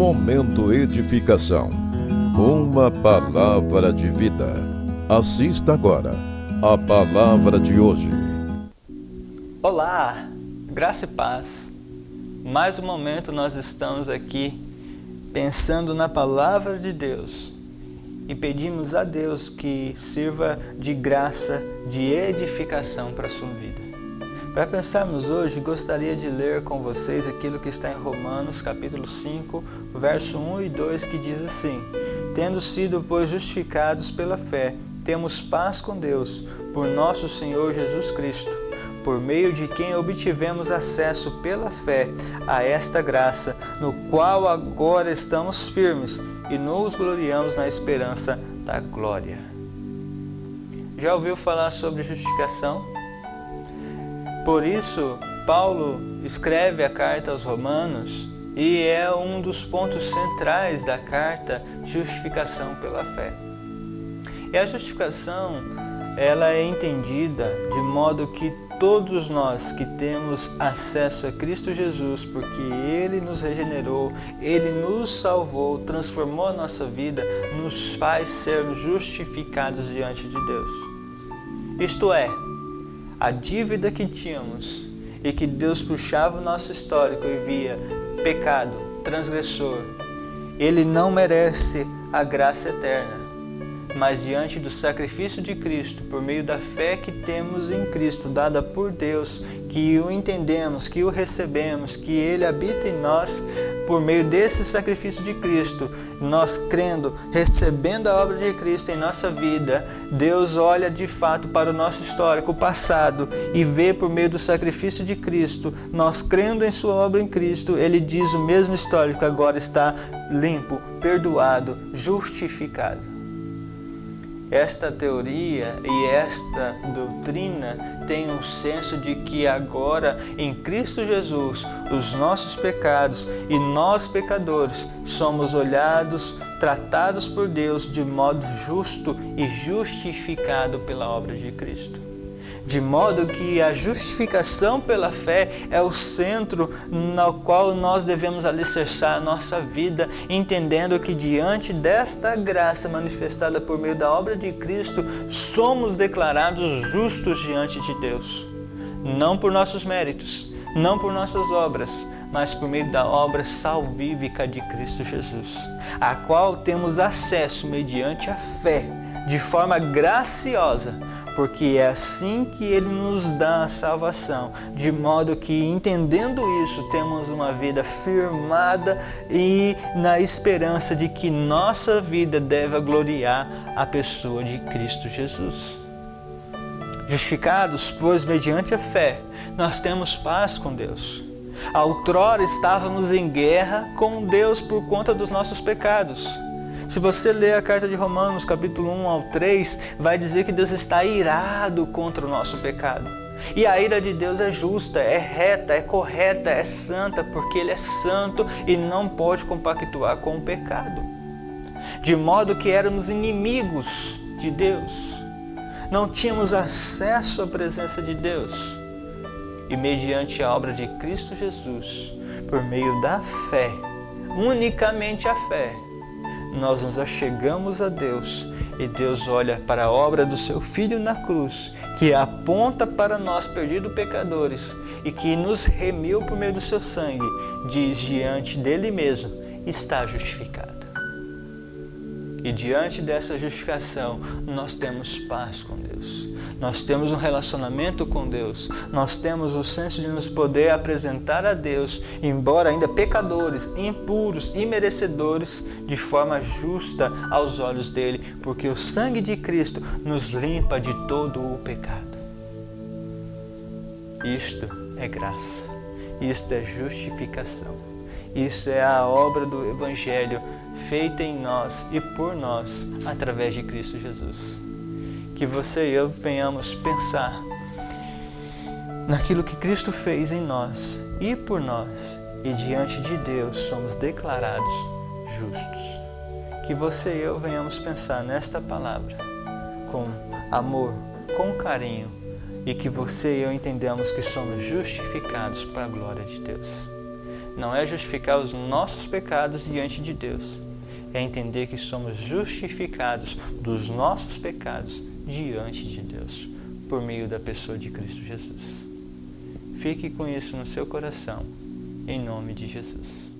Momento Edificação. Uma palavra de vida. Assista agora a palavra de hoje. Olá, graça e paz. Mais um momento nós estamos aqui pensando na palavra de Deus e pedimos a Deus que sirva de graça, de edificação para a sua vida. Para pensarmos hoje, gostaria de ler com vocês aquilo que está em Romanos capítulo 5, verso 1 e 2, que diz assim: Tendo sido, pois, justificados pela fé, temos paz com Deus, por nosso Senhor Jesus Cristo, por meio de quem obtivemos acesso pela fé a esta graça, no qual agora estamos firmes e nos gloriamos na esperança da glória. Já ouviu falar sobre justificação? Por isso, Paulo escreve a carta aos Romanos e é um dos pontos centrais da carta, justificação pela fé. E a justificação, ela é entendida de modo que todos nós que temos acesso a Cristo Jesus, porque Ele nos regenerou, Ele nos salvou, transformou a nossa vida, nos faz ser justificados diante de Deus. Isto é, a dívida que tínhamos e que Deus puxava o nosso histórico e via pecado, transgressor, Ele não merece a graça eterna. Mas diante do sacrifício de Cristo, por meio da fé que temos em Cristo, dada por Deus, que o entendemos, que o recebemos, que Ele habita em nós, por meio desse sacrifício de Cristo, nós crendo, recebendo a obra de Cristo em nossa vida, Deus olha de fato para o nosso histórico passado e vê por meio do sacrifício de Cristo, nós crendo em sua obra em Cristo, Ele diz o mesmo histórico agora está limpo, perdoado, justificado. Esta teoria e esta doutrina tem um senso de que agora em Cristo Jesus os nossos pecados e nós pecadores somos olhados, tratados por Deus de modo justo e justificado pela obra de Cristo. De modo que a justificação pela fé é o centro no qual nós devemos alicerçar a nossa vida, entendendo que diante desta graça manifestada por meio da obra de Cristo, somos declarados justos diante de Deus. Não por nossos méritos, não por nossas obras, mas por meio da obra salvífica de Cristo Jesus, a qual temos acesso mediante a fé, de forma graciosa, porque é assim que Ele nos dá a salvação, de modo que, entendendo isso, temos uma vida firmada e na esperança de que nossa vida deve gloriar a pessoa de Cristo Jesus. Justificados, pois, mediante a fé, nós temos paz com Deus. Outrora estávamos em guerra com Deus por conta dos nossos pecados. Se você ler a carta de Romanos, capítulo 1 ao 3, vai dizer que Deus está irado contra o nosso pecado. E a ira de Deus é justa, é reta, é correta, é santa, porque Ele é santo e não pode compactuar com o pecado. De modo que éramos inimigos de Deus, não tínhamos acesso à presença de Deus. E mediante a obra de Cristo Jesus, por meio da fé, unicamente a fé, nós nos achegamos a Deus e Deus olha para a obra do seu Filho na cruz, que aponta para nós, perdidos pecadores, e que nos remiu por meio do seu sangue, diz diante dele mesmo, está justificado. E diante dessa justificação, nós temos paz com Deus. Nós temos um relacionamento com Deus. Nós temos o senso de nos poder apresentar a Deus, embora ainda pecadores, impuros, imerecedores, de forma justa aos olhos dele, porque o sangue de Cristo nos limpa de todo o pecado. Isto é graça. Isto é justificação. Isso é a obra do Evangelho feita em nós e por nós através de Cristo Jesus. Que você e eu venhamos pensar naquilo que Cristo fez em nós e por nós, e diante de Deus somos declarados justos. Que você e eu venhamos pensar nesta palavra com amor, com carinho, e que você e eu entendamos que somos justificados para a glória de Deus. não é justificar os nossos pecados diante de Deus, é entender que somos justificados dos nossos pecados diante de Deus, por meio da pessoa de Cristo Jesus. Fique com isso no seu coração, em nome de Jesus.